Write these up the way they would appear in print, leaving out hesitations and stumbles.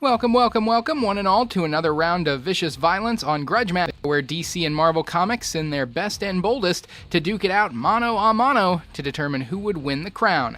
Welcome, welcome, welcome, one and all, to another round of vicious violence on Grudge Match, where DC and Marvel Comics send their best and boldest to duke it out mano a mano to determine who would win the crown.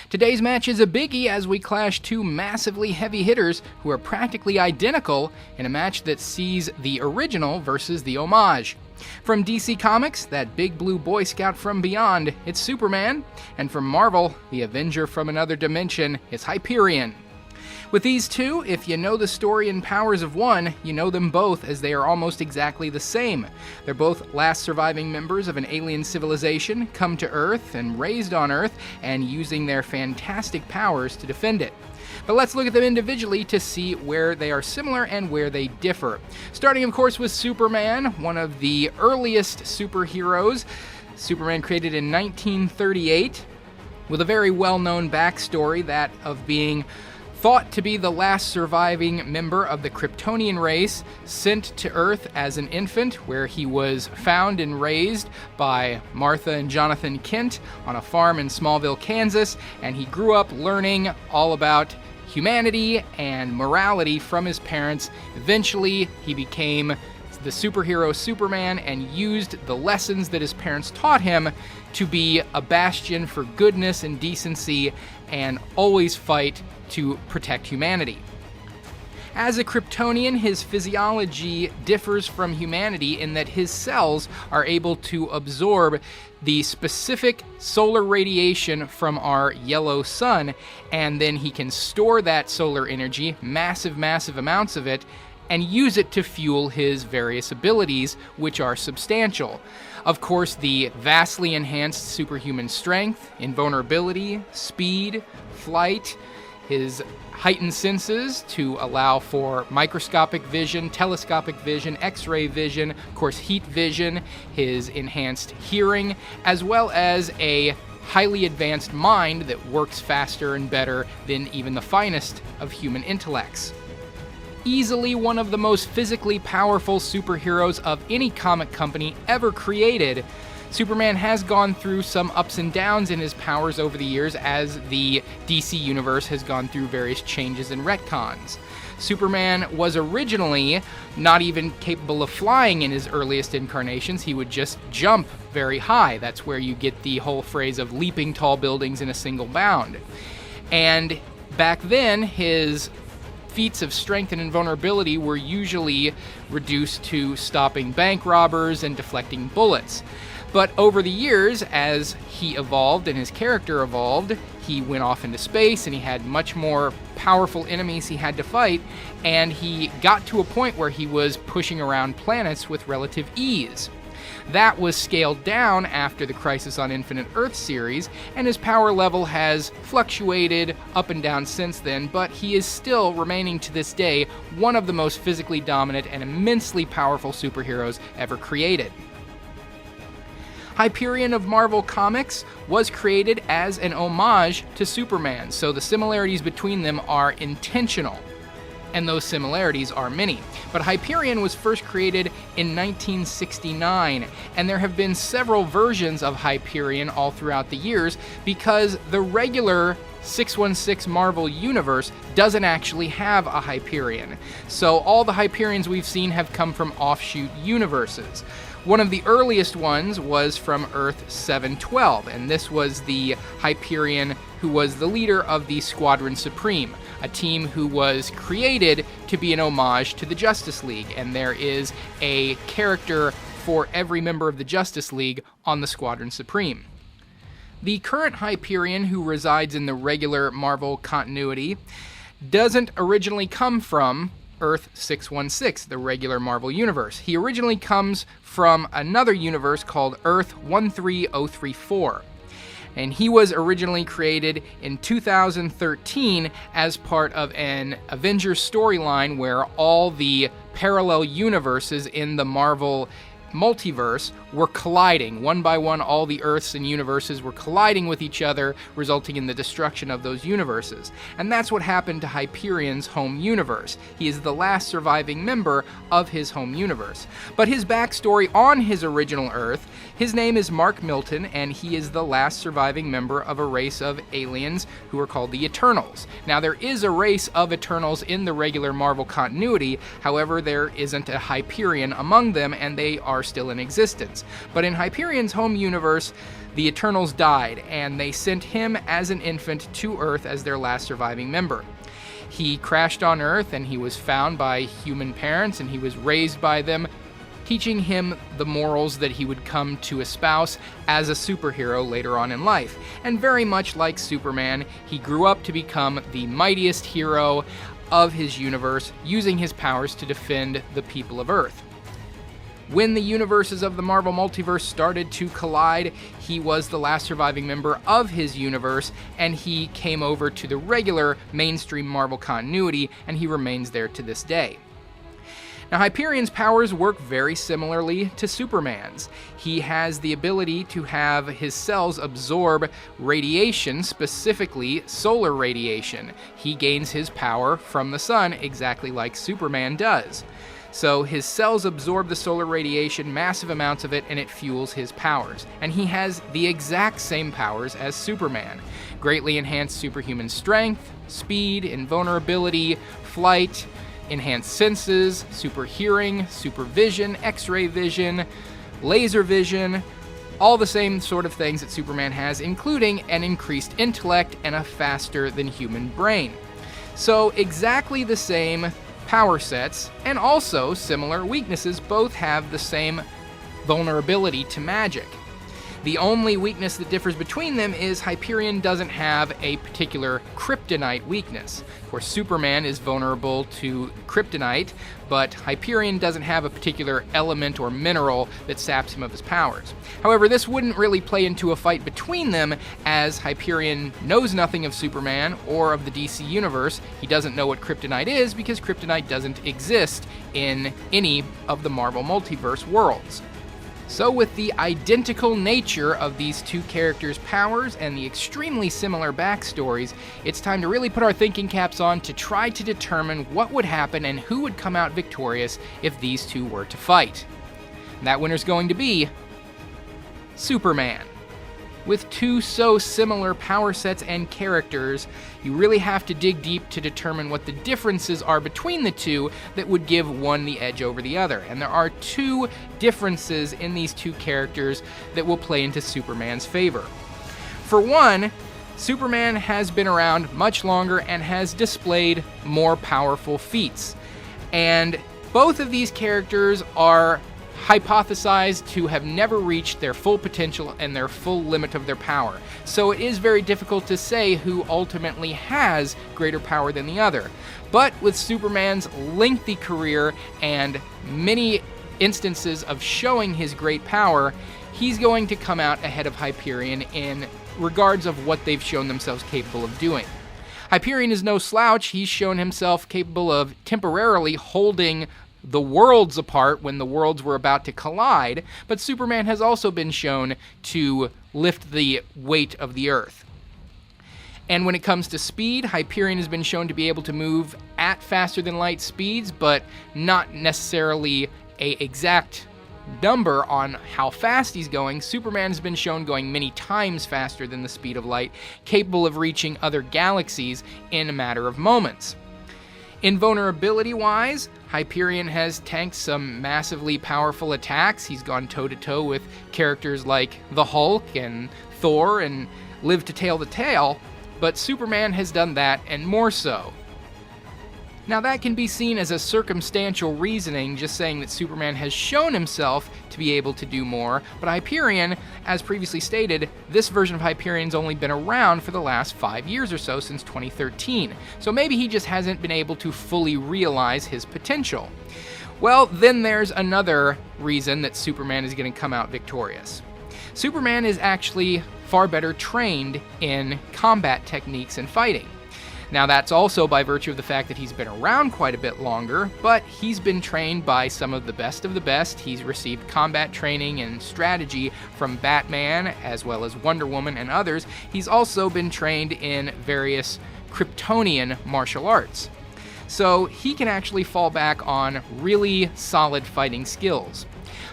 Today's match is a biggie as we clash two massively heavy hitters who are practically identical in a match that sees the original versus the homage. From DC Comics, that big blue Boy Scout from beyond, it's Superman, and from Marvel, the Avenger from another dimension, it's Hyperion. With these two, if you know the story and powers of one, you know them both as they are almost exactly the same. They're both last surviving members of an alien civilization, come to Earth and raised on Earth, and using their fantastic powers to defend it. But let's look at them individually to see where they are similar and where they differ. Starting, of course, with Superman, one of the earliest superheroes. Superman created in 1938, with a very well-known backstory, that of being thought to be the last surviving member of the Kryptonian race, sent to Earth as an infant, where he was found and raised by Martha and Jonathan Kent on a farm in Smallville, Kansas, and he grew up learning all about humanity and morality from his parents. Eventually, he became the superhero Superman and used the lessons that his parents taught him to be a bastion for goodness and decency and always fight to protect humanity. As a Kryptonian, his physiology differs from humanity in that his cells are able to absorb the specific solar radiation from our yellow sun, and then he can store that solar energy, massive amounts of it, and use it to fuel his various abilities, which are substantial. Of course, the vastly enhanced superhuman strength, invulnerability, speed, flight, his heightened senses to allow for microscopic vision, telescopic vision, X-ray vision, of course heat vision, his enhanced hearing, as well as a highly advanced mind that works faster and better than even the finest of human intellects. Easily one of the most physically powerful superheroes of any comic company ever created, Superman has gone through some ups and downs in his powers over the years as the DC Universe has gone through various changes and retcons. Superman was originally not even capable of flying in his earliest incarnations. He would just jump very high. That's where you get the whole phrase of leaping tall buildings in a single bound. And back then, his feats of strength and invulnerability were usually reduced to stopping bank robbers and deflecting bullets. But over the years, as he evolved and his character evolved, he went off into space and he had much more powerful enemies he had to fight, and he got to a point where he was pushing around planets with relative ease. That was scaled down after the Crisis on Infinite Earth series, and his power level has fluctuated up and down since then, but he is still remaining to this day one of the most physically dominant and immensely powerful superheroes ever created. Hyperion of Marvel Comics was created as an homage to Superman, so the similarities between them are intentional, and those similarities are many. But Hyperion was first created in 1969, and there have been several versions of Hyperion all throughout the years because the regular 616 Marvel Universe doesn't actually have a Hyperion. So all the Hyperions we've seen have come from offshoot universes. One of the earliest ones was from Earth 712, and this was the Hyperion who was the leader of the Squadron Supreme, a team who was created to be an homage to the Justice League, and there is a character for every member of the Justice League on the Squadron Supreme. The current Hyperion, who resides in the regular Marvel continuity, doesn't originally come from Earth 616, the regular Marvel Universe. He originally comes from another universe called Earth 13034. And he was originally created in 2013 as part of an Avengers storyline where all the parallel universes in the Marvel multiverse were colliding. One by one, all the Earths and universes were colliding with each other, resulting in the destruction of those universes. And that's what happened to Hyperion's home universe. He is the last surviving member of his home universe. But his backstory on his original Earth, his name is Mark Milton, and he is the last surviving member of a race of aliens who are called the Eternals. Now, there is a race of Eternals in the regular Marvel continuity, however, there isn't a Hyperion among them, and they are still in existence. But in Hyperion's home universe, the Eternals died, and they sent him as an infant to Earth as their last surviving member. He crashed on Earth, and he was found by human parents, and he was raised by them, teaching him the morals that he would come to espouse as a superhero later on in life. And very much like Superman, he grew up to become the mightiest hero of his universe, using his powers to defend the people of Earth. When the universes of the Marvel Multiverse started to collide, he was the last surviving member of his universe, and he came over to the regular mainstream Marvel continuity, and he remains there to this day. Now, Hyperion's powers work very similarly to Superman's. He has the ability to have his cells absorb radiation, specifically solar radiation. He gains his power from the sun exactly like Superman does. So his cells absorb the solar radiation, massive amounts of it, and it fuels his powers. And he has the exact same powers as Superman. Greatly enhanced superhuman strength, speed, invulnerability, flight, enhanced senses, super hearing, super vision, X-ray vision, laser vision, all the same sort of things that Superman has, including an increased intellect and a faster than human brain. So exactly the same power sets, and also similar weaknesses. Both have the same vulnerability to magic. The only weakness that differs between them is Hyperion doesn't have a particular kryptonite weakness. Of course, Superman is vulnerable to kryptonite, but Hyperion doesn't have a particular element or mineral that saps him of his powers. However, this wouldn't really play into a fight between them, as Hyperion knows nothing of Superman or of the DC universe. He doesn't know what kryptonite is because kryptonite doesn't exist in any of the Marvel Multiverse worlds. So with the identical nature of these two characters' powers and the extremely similar backstories, it's time to really put our thinking caps on to try to determine what would happen and who would come out victorious if these two were to fight. And that winner's going to be Superman. With two so similar power sets and characters, you really have to dig deep to determine what the differences are between the two that would give one the edge over the other. And there are two differences in these two characters that will play into Superman's favor. For one, Superman has been around much longer and has displayed more powerful feats. And both of these characters are hypothesized to have never reached their full potential and their full limit of their power. So it is very difficult to say who ultimately has greater power than the other. But with Superman's lengthy career and many instances of showing his great power, he's going to come out ahead of Hyperion in regards of what they've shown themselves capable of doing. Hyperion is no slouch. He's shown himself capable of temporarily holding the worlds apart when the worlds were about to collide, but Superman has also been shown to lift the weight of the Earth. And when it comes to speed, Hyperion has been shown to be able to move at faster than light speeds, but not necessarily an exact number on how fast he's going. Superman has been shown going many times faster than the speed of light, capable of reaching other galaxies in a matter of moments. Invulnerability-wise, Hyperion has tanked some massively powerful attacks. He's gone toe-to-toe with characters like the Hulk and Thor and lived to tell the tale, but Superman has done that and more so. Now that can be seen as a circumstantial reasoning, just saying that Superman has shown himself to be able to do more, but Hyperion, as previously stated, this version of Hyperion's only been around for the last 5 years or so, since 2013, so maybe he just hasn't been able to fully realize his potential. Well, then there's another reason that Superman is going to come out victorious. Superman is actually far better trained in combat techniques and fighting. Now, that's also by virtue of the fact that he's been around quite a bit longer, but he's been trained by some of the best. He's received combat training and strategy from Batman, as well as Wonder Woman and others. He's also been trained in various Kryptonian martial arts. So he can actually fall back on really solid fighting skills.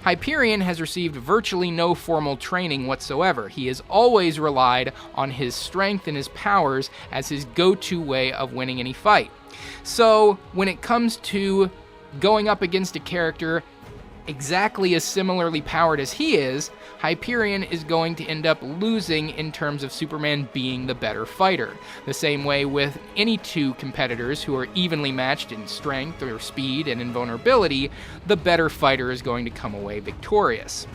Hyperion has received virtually no formal training whatsoever. He has always relied on his strength and his powers as his go-to way of winning any fight. So when it comes to going up against a character exactly as similarly powered as he is, Hyperion is going to end up losing in terms of Superman being the better fighter. The same way with any two competitors who are evenly matched in strength or speed and invulnerability, the better fighter is going to come away victorious.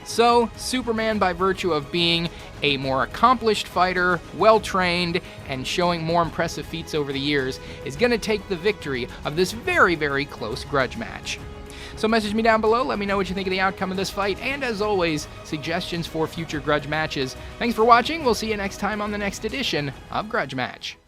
So, Superman, by virtue of being a more accomplished fighter, well-trained, and showing more impressive feats over the years, is going to take the victory of this very, very close grudge match. So message me down below, let me know what you think of the outcome of this fight, and as always, suggestions for future grudge matches. Thanks for watching, we'll see you next time on the next edition of Grudge Match.